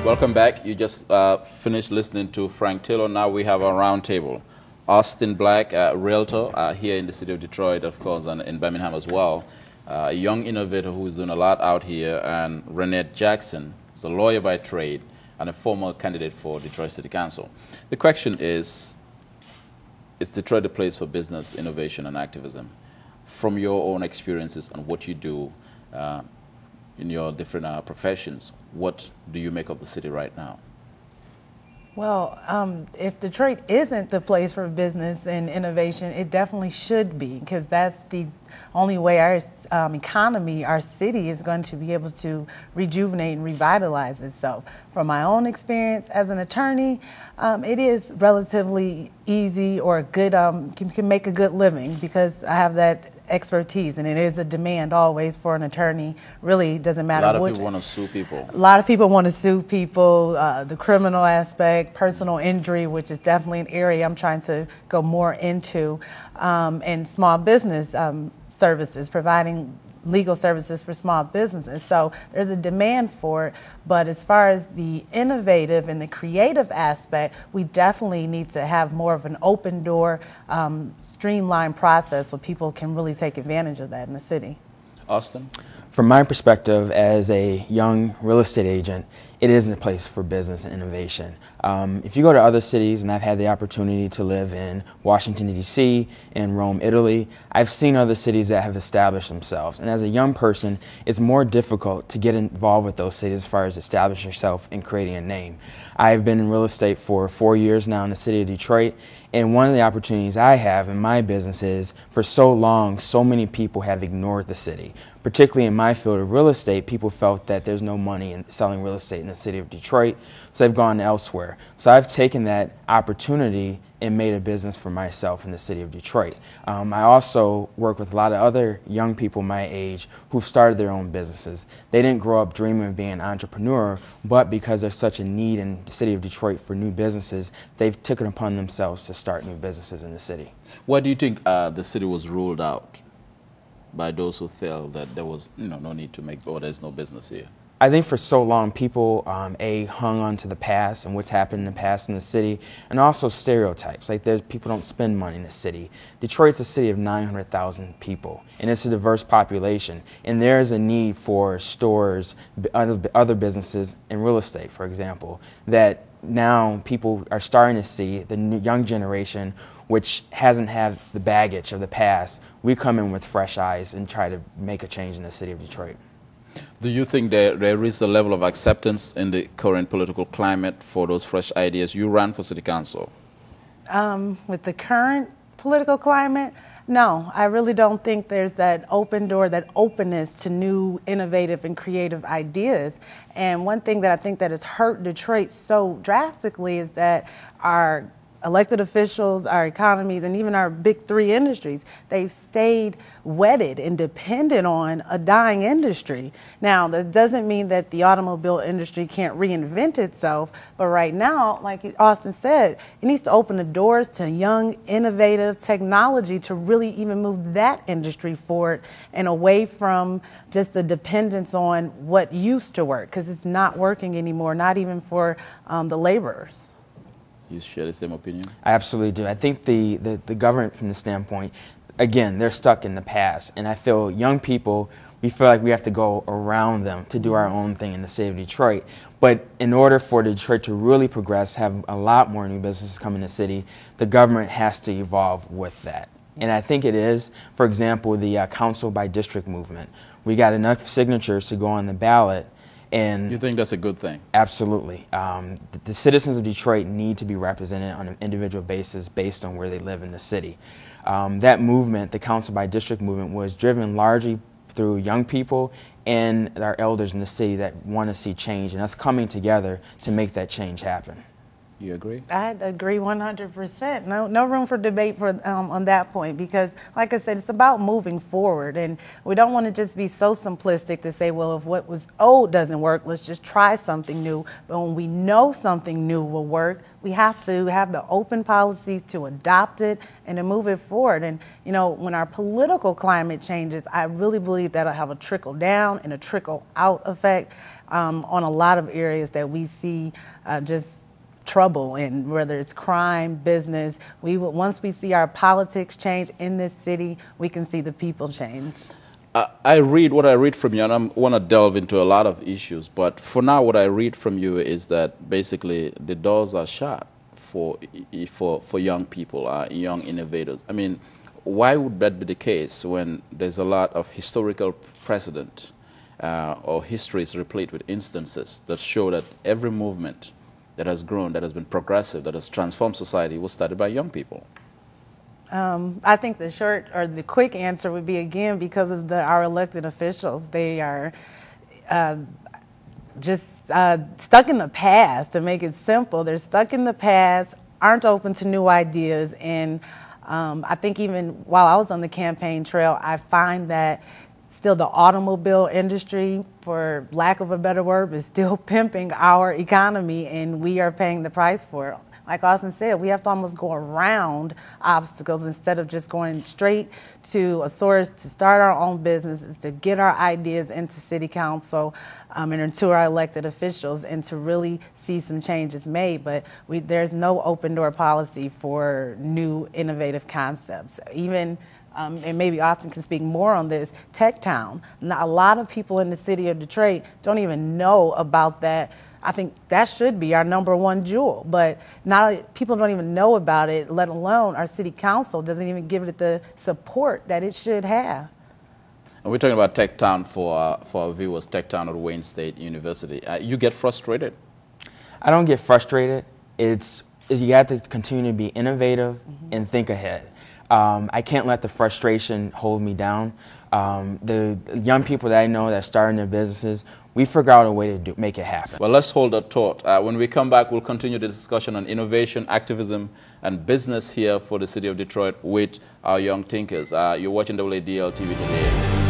Welcome back. You just finished listening to Frank Taylor. Now we have our round table. Austin Black, realtor here in the city of Detroit, of course, and in Birmingham as well. A young innovator who's doing a lot out here, and Renette Jackson, who's a lawyer by trade and a former candidate for Detroit City Council. The question is Detroit a place for business, innovation, and activism? From your own experiences and what you do in your different professions, what do you make of the city right now? Well, if Detroit isn't the place for business and innovation, it definitely should be, because that's the only way our economy, our city, is going to be able to rejuvenate and revitalize itself. From my own experience as an attorney, it is relatively easy or good, can make a good living because I have that expertise, and it is a demand always for an attorney. Really doesn't matter. A lot of people want to sue people. A lot of people want to sue people. The criminal aspect, personal injury, which is definitely an area I'm trying to go more into, and small business services, providing legal services for small businesses. So there's a demand for it, but as far as the innovative and the creative aspect, we definitely need to have more of an open door, streamlined process so people can really take advantage of that in the city. Austin? From my perspective as a young real estate agent, it is a place for business and innovation. If you go to other cities, and I've had the opportunity to live in Washington, D.C., and Rome, Italy, I've seen other cities that have established themselves. And as a young person, it's more difficult to get involved with those cities as far as establishing yourself and creating a name. I've been in real estate for 4 years now in the city of Detroit, and one of the opportunities I have in my business is, for so long, so many people have ignored the city. Particularly in my field of real estate, people felt that there's no money in selling real estate in the city of Detroit, so they've gone elsewhere. So I've taken that opportunity and made a business for myself in the city of Detroit. I also work with a lot of other young people my age who've started their own businesses. They didn't grow up dreaming of being an entrepreneur, but because there's such a need in the city of Detroit for new businesses, they've taken upon themselves to start new businesses in the city. Why do you think the city was ruled out by those who felt that there was no need to make, or there's no business here? I think for so long people hung on to the past and what's happened in the past in the city, and also stereotypes. Like, people don't spend money in the city. Detroit's a city of 900,000 people, and it's a diverse population, and there's a need for stores, other businesses, and real estate, for example, that now people are starting to see. The young generation, which hasn't had the baggage of the past, we come in with fresh eyes and try to make a change in the city of Detroit. Do you think there is a level of acceptance in the current political climate for those fresh ideas? You ran for city council. With the current political climate, no, I really don't think there's that open door, that openness to new, innovative, and creative ideas. And one thing that I think that has hurt Detroit so drastically is that our elected officials, our economies, and even our big three industries, they've stayed wedded and dependent on a dying industry. Now, that doesn't mean that the automobile industry can't reinvent itself, but right now, like Austin said, it needs to open the doors to young, innovative technology to really even move that industry forward and away from just the dependence on what used to work, because it's not working anymore, not even for the laborers. You share the same opinion? I absolutely do. I think the government, from the standpoint, again, they're stuck in the past. And I feel young people, we feel like we have to go around them to do our own thing in the city of Detroit. But in order for Detroit to really progress, have a lot more new businesses come in the city, the government has to evolve with that. And I think it is. For example, the council by district movement. We got enough signatures to go on the ballot. And you think that's a good thing? Absolutely. The citizens of Detroit need to be represented on an individual basis based on where they live in the city. That movement, the Council by District movement, was driven largely through young people and our elders in the city that want to see change, and us coming together to make that change happen. You agree? I agree 100%. No room for debate on that point, because, like I said, it's about moving forward, and we don't want to just be so simplistic to say, well, if what was old doesn't work, let's just try something new. But when we know something new will work, we have to have the open policies to adopt it and to move it forward. And, you know, when our political climate changes, I really believe that'll have a trickle down and a trickle out effect. on a lot of areas that we see just trouble in, whether it's crime, business. Once we see our politics change in this city, we can see the people change. I read what I read from you, and I want to delve into a lot of issues. But for now, what I read from you is that basically the doors are shut for young people, young innovators. I mean, why would that be the case when there's a lot of historical precedent or history is replete with instances that show that every movement that has grown, that has been progressive, that has transformed society was started by young people? I think the short or the quick answer would be, again, because of our elected officials. They are just stuck in the past, to make it simple. They're stuck in the past, aren't open to new ideas, and I think even while I was on the campaign trail, I find that still the automobile industry, for lack of a better word, is still pimping our economy, and we are paying the price for it. Like Austin said, we have to almost go around obstacles instead of just going straight to a source to start our own businesses, to get our ideas into city council and into our elected officials, and to really see some changes made. But there's no open door policy for new innovative concepts. Even and maybe Austin can speak more on this, Tech Town. Now, a lot of people in the city of Detroit don't even know about that. I think that should be our #1 jewel, but people don't even know about it, let alone our city council doesn't even give it the support that it should have. And we're talking about Tech Town for our viewers, Tech Town at Wayne State University. You get frustrated? I don't get frustrated. You have to continue to be innovative and think ahead. I can't let the frustration hold me down. The young people that I know that are starting their businesses, we figure out a way to make it happen. Well, let's hold that thought. When we come back, we'll continue the discussion on innovation, activism, and business here for the city of Detroit with our young thinkers. You're watching WADL TV today.